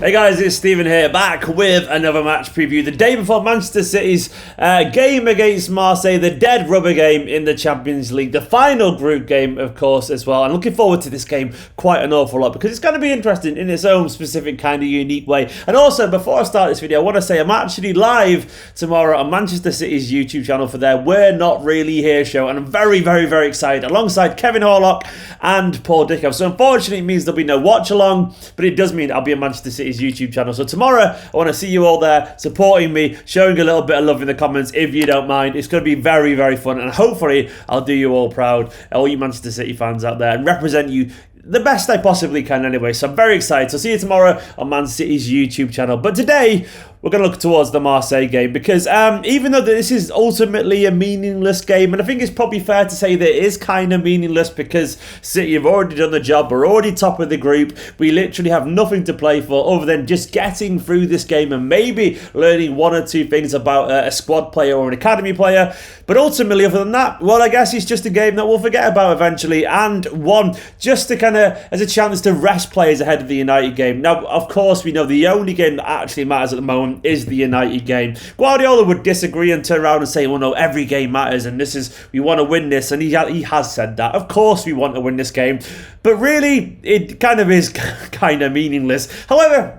Hey guys, it's Stephen here, back with another match preview. The day before Manchester City's game against Marseille, the dead rubber game in the Champions League, the final group game, of course, as well. I'm looking forward to this game quite an awful lot because it's going to be interesting in its own specific kind of unique way. And also, before I start this video, I want to say I'm actually live tomorrow on Manchester City's YouTube channel for their We're Not Really Here show, and I'm very, very, very excited, alongside Kevin Horlock and Paul Dickov. So unfortunately, it means there'll be no watch along, but it does mean I'll be on Manchester City's YouTube channel. So tomorrow, I want to see you all there supporting me, showing a little bit of love in the comments if you don't mind. It's going to be very, very fun, and hopefully I'll do you all proud, all you Manchester City fans out there, and represent you the best I possibly can anyway. So I'm very excited. So see you tomorrow on Man City's YouTube channel. But today, we're going to look towards the Marseille game because even though this is ultimately a meaningless game, and I think it's probably fair to say that it is kind of meaningless because City have already done the job. We're already top of the group. We literally have nothing to play for other than just getting through this game and maybe learning one or two things about a squad player or an academy player. But ultimately, other than that, well, I guess it's just a game that we'll forget about eventually, and one just to kind of as a chance to rest players ahead of the United game. Now, of course, we know the only game that actually matters at the moment is the United game. Guardiola would disagree and turn around and say, well, no, every game matters and we want to win this, and he has said that. Of course we want to win this game, but really it kind of is kind of meaningless. However,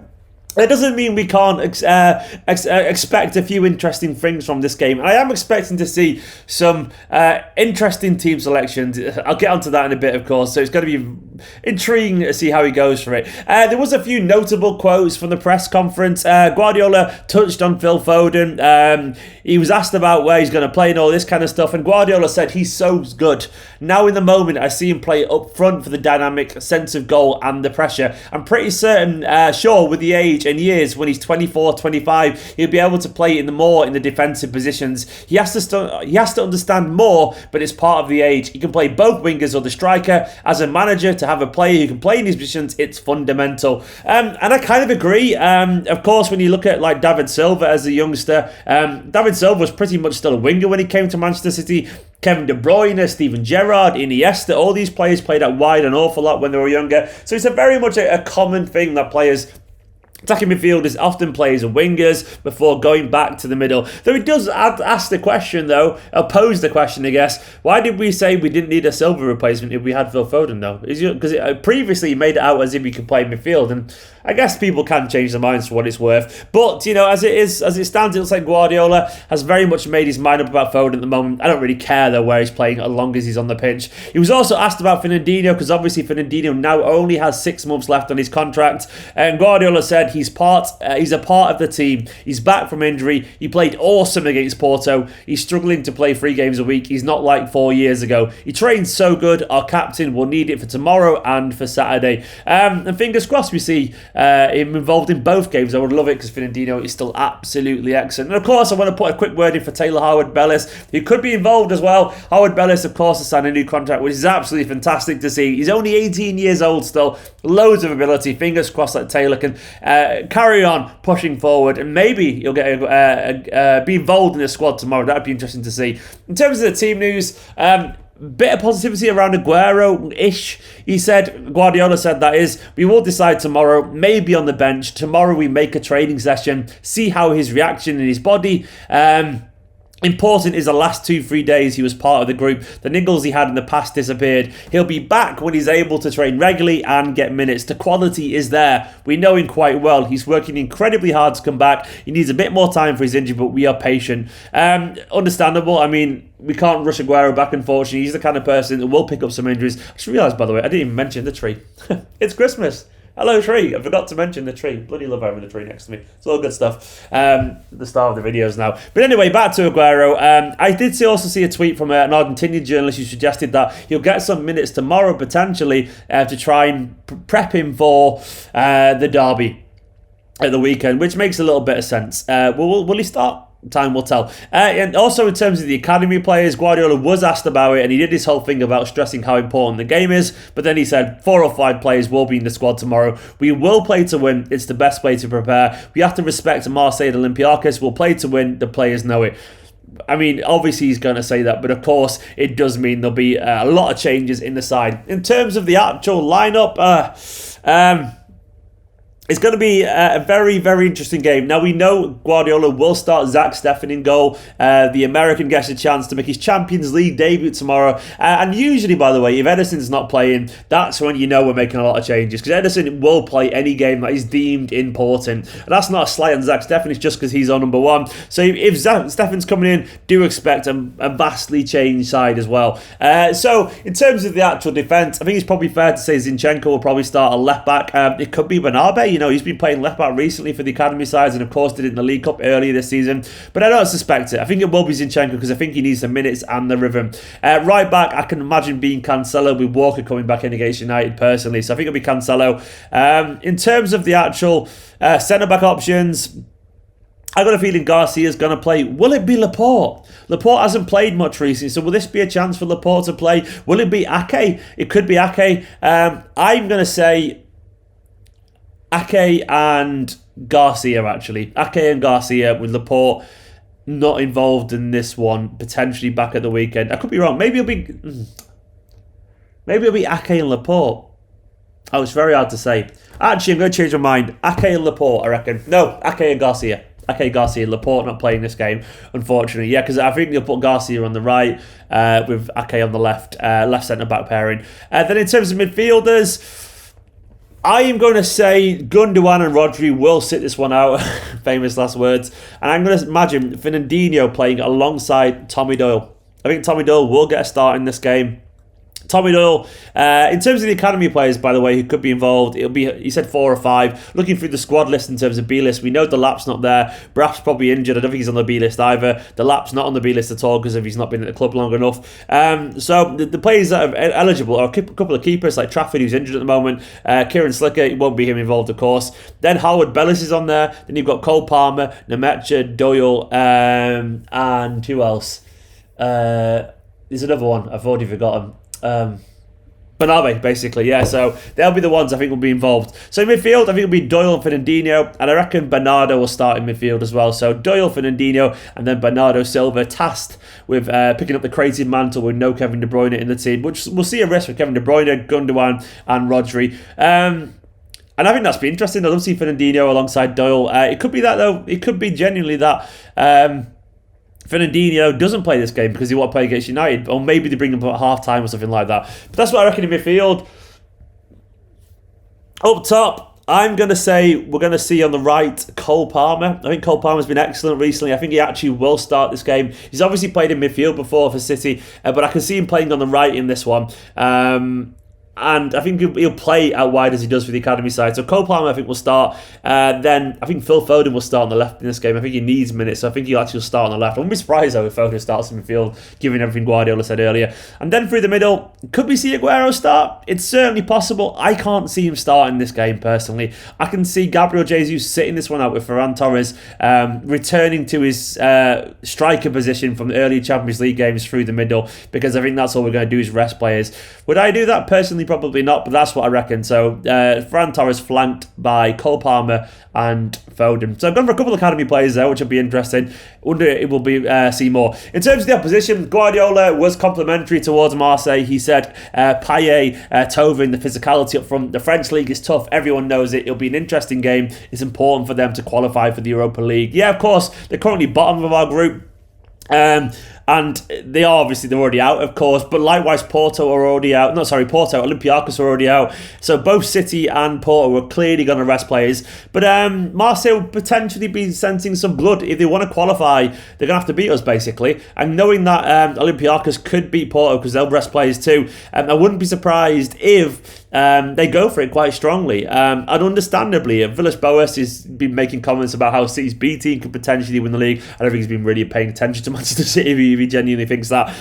it doesn't mean we can't expect a few interesting things from this game. I am expecting to see some interesting team selections. I'll get onto that in a bit, of course. So it's going to be intriguing to see how he goes for it. There was a few notable quotes from the press conference. Guardiola touched on Phil Foden. He was asked about where he's going to play and all this kind of stuff. And Guardiola said he's so good. Now in the moment, I see him play up front for the dynamic sense of goal and the pressure. I'm pretty certain, sure, with the age and years, when he's 24, 25, he'll be able to play in the defensive positions. He has to understand more, but it's part of the age. He can play both wingers or the striker. As a manager, to have a player who can play in these positions, it's fundamental. And I kind of agree. Of course, when you look at like David Silva as a youngster, David Silva was pretty much still a winger when he came to Manchester City. Kevin De Bruyne, Steven Gerrard, Iniesta, all these players played out wide an awful lot when they were younger. So it's a very much a common thing that players attacking midfielders often play as wingers before going back to the middle. Though he does ask the question, pose the question, I guess, why did we say we didn't need a Silva replacement if we had Phil Foden, though? Because previously he made it out as if he could play midfield, and I guess people can change their minds for what it's worth. But, as it stands, it looks like Guardiola has very much made his mind up about Foden at the moment. I don't really care, though, where he's playing as long as he's on the pitch. He was also asked about Fernandinho, because obviously Fernandinho now only has 6 months left on his contract, and Guardiola said he's a part of the team. He's back from injury. He played awesome against Porto. He's struggling to play 3 games a week. He's not like 4 years ago. He trains so good. Our captain will need it for tomorrow and for Saturday. And fingers crossed we see him involved in both games. I would love it because Fernandinho is still absolutely excellent. And of course, I want to put a quick word in for Taylor Howard-Bellis, who could be involved as well. Howard-Bellis, of course, has signed a new contract, which is absolutely fantastic to see. He's only 18 years old still. Loads of ability. Fingers crossed that Taylor can carry on pushing forward, and maybe he'll get be involved in the squad tomorrow. That'd be interesting to see. In terms of the team news, bit of positivity around Aguero-ish. Guardiola said that is, we will decide tomorrow, maybe on the bench. Tomorrow we make a training session, see how his reaction in his body. Important is the last 2-3 days he was part of the group. The niggles he had in the past disappeared. He'll be back when he's able to train regularly and get minutes. The quality is there. We know him quite well. He's working incredibly hard to come back. He needs a bit more time for his injury, but we are patient. Understandable. I mean, we can't rush Aguero back, unfortunately. He's the kind of person that will pick up some injuries. I just realised, by the way, I didn't even mention the tree. It's Christmas. Hello, tree. I forgot to mention the tree. Bloody love having the tree next to me. It's all good stuff. The star of the videos now. But anyway, back to Aguero. I did also see a tweet from an Argentinian journalist who suggested that he'll get some minutes tomorrow, potentially, to try and prep him for the derby at the weekend, which makes a little bit of sense. Will he start? Time will tell. And also in terms of the academy players, Guardiola was asked about it, and he did this whole thing about stressing how important the game is, but then he said 4 or 5 players will be in the squad tomorrow. We will play to win. It's the best way to prepare. We have to respect Marseille and Olympiacos. We'll play to win. The players know it. I mean, obviously he's going to say that, but of course it does mean there'll be a lot of changes in the side. In terms of the actual lineup, It's going to be a very, very interesting game. Now, we know Guardiola will start Zach Steffen in goal. The American gets a chance to make his Champions League debut tomorrow. And usually, by the way, if Ederson's not playing, that's when you know we're making a lot of changes. Because Ederson will play any game that is deemed important. And that's not a slight on Zach Steffen, it's just because he's on number one. So if Zach Steffen's coming in, do expect a vastly changed side as well. So in terms of the actual defence, I think it's probably fair to say Zinchenko will probably start a left back. It could be Bernabé. He's been playing left back recently for the academy sides, and of course did it in the League Cup earlier this season. But I don't suspect it. I think it will be Zinchenko because I think he needs the minutes and the rhythm. Right back, I can imagine being Cancelo with Walker coming back in against United personally. So I think it'll be Cancelo. In terms of the actual centre back options, I've got a feeling Garcia's going to play. Will it be Laporte? Laporte hasn't played much recently, so will this be a chance for Laporte to play? Will it be Ake? It could be Ake. I'm going to say Ake and Garcia, actually. Ake and Garcia with Laporte not involved in this one, potentially back at the weekend. I could be wrong. Maybe it'll be Ake and Laporte. Oh, it's very hard to say. Actually, I'm going to change my mind. Ake and Laporte, I reckon. No, Ake and Garcia. Ake, Garcia, Laporte not playing this game, unfortunately. Yeah, because I think they'll put Garcia on the right with Ake on the left centre-back pairing. Then in terms of midfielders, I am going to say Gundogan and Rodri will sit this one out. Famous last words. And I'm going to imagine Fernandinho playing alongside Tommy Doyle. I think Tommy Doyle will get a start in this game. Tommy Doyle, in terms of the academy players, by the way, who could be involved, it'll be, he said 4 or 5. Looking through the squad list in terms of B list, we know Delap's not there. Braff's probably injured. I don't think he's on the B list either. Delap's not on the B list at all because he's not been at the club long enough. So the players that are eligible are a couple of keepers like Trafford, who's injured at the moment. Kieran Slicker, it won't be him involved, of course. Then Howard Bellis is on there. Then you've got Cole Palmer, Nemecha, Doyle, and who else? There's another one. I've already forgotten. Bernabé, basically, yeah. So they'll be the ones I think will be involved. So in midfield, I think it'll be Doyle and Fernandinho, and I reckon Bernardo will start in midfield as well. So Doyle, Fernandinho, and then Bernardo Silva, tasked with picking up the crazy mantle with no Kevin De Bruyne in the team, which we'll see a risk for Kevin De Bruyne, Gundogan, and Rodri. And I think that's been interesting. I'd love to see Fernandinho alongside Doyle. It could be that, though. It could be genuinely that Fernandinho doesn't play this game because he won't play against United, or maybe they bring him up at half-time or something like that. But that's what I reckon in midfield. Up top, I'm going to say we're going to see on the right Cole Palmer. I think Cole Palmer's been excellent recently. I think he actually will start this game. He's obviously played in midfield before for City, but I can see him playing on the right in this one. And I think he'll play out wide as he does for the academy side. So Cole Palmer, I think, will start. Then I think Phil Foden will start on the left in this game. I think he needs minutes, so I think he'll actually start on the left. I wouldn't be surprised, though, if Foden starts in midfield, given everything Guardiola said earlier. And then through the middle, could we see Aguero start? It's certainly possible. I can't see him starting this game, personally. I can see Gabriel Jesus sitting this one out with Ferran Torres, returning to his striker position from the early Champions League games through the middle, because I think that's all we're going to do is rest players. Would I do that? Personally, probably not, but that's what I reckon. So Ferran Torres flanked by Cole Palmer and Foden. So I've gone for a couple of academy players there, which will be interesting. Wonder it will be see more. In terms of the opposition, Guardiola was complimentary towards Marseille. He said Payet, Tovin, the physicality up front. The French league is tough. Everyone knows it. It'll be an interesting game. It's important for them to qualify for the Europa League. Yeah, of course, they're currently bottom of our group. And they're already out, of course, but likewise Porto, Olympiacos are already out. So both City and Porto are clearly going to rest players. But Marseille will potentially be sensing some blood. If they want to qualify, they're going to have to beat us, basically. And knowing that Olympiacos could beat Porto because they'll rest players too, I wouldn't be surprised if they go for it quite strongly. And understandably, Villas-Boas has been making comments about how City's B team could potentially win the league. I don't think he's been really paying attention to Manchester City if he genuinely thinks that.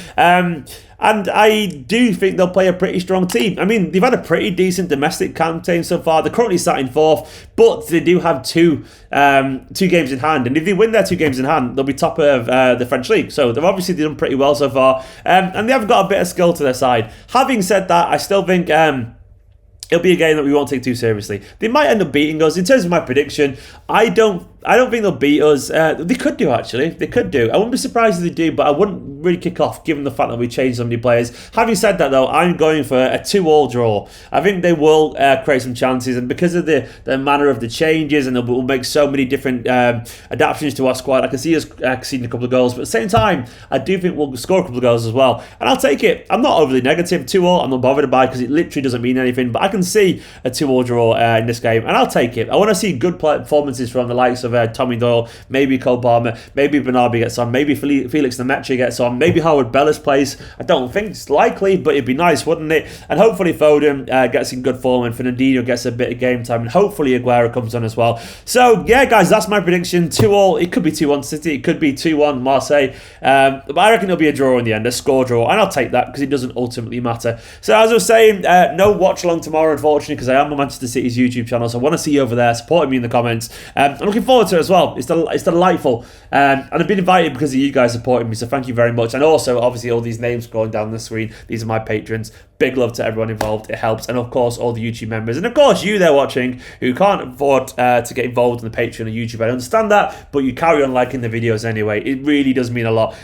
And I do think they'll play a pretty strong team. I mean, they've had a pretty decent domestic campaign so far. They're currently sat in 4th, but they do have two games in hand. And if they win their 2 games in hand, they'll be top of the French league. So they've obviously done pretty well so far. And they have got a bit of skill to their side. Having said that, I still think it'll be a game that we won't take too seriously. They might end up beating us. In terms of my prediction, I don't think they'll beat us. They could do, actually. They could do. I wouldn't be surprised if they do, but I wouldn't really kick off, given the fact that we changed so many players. Having said that, though, I'm going for a 2-2 draw. I think they will create some chances, and because of the manner of the changes, and we'll make so many different adaptations to our squad, I can see us conceding a couple of goals, but at the same time, I do think we'll score a couple of goals as well, and I'll take it. I'm not overly negative. 2-2, I'm not bothered by, because it literally doesn't mean anything, but I can see a 2-2 draw in this game, and I'll take it. I want to see good performances from the likes of Tommy Doyle, maybe Cole Palmer, maybe Bernardi gets on, maybe Felix Nemecha gets on, maybe Howard Bellis plays. I don't think it's likely, but it'd be nice, wouldn't it? And hopefully Foden gets in good form, and Fernandinho gets a bit of game time, and hopefully Aguero comes on as well. So yeah, guys, that's my prediction. 2-2. It could be 2-1 City, it could be 2-1 Marseille, but I reckon it'll be a draw in the end, a score draw, and I'll take that because it doesn't ultimately matter. So as I was saying, no watch along tomorrow, unfortunately, because I am on Manchester City's YouTube channel, so I want to see you over there supporting me in the comments. I'm looking forward to it as well. It's delightful, and I've been invited because of you guys supporting me, so thank you very much. And also, obviously, all these names going down the screen, these are my patrons. Big love to everyone involved, it helps. And of course, all the YouTube members, and of course you there watching who can't afford to get involved in the Patreon or YouTube. I understand that, but you carry on liking the videos anyway. It really does mean a lot.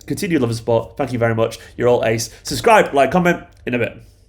Continue to love and support. Thank you very much. You're all ace. Subscribe, like, comment in a bit.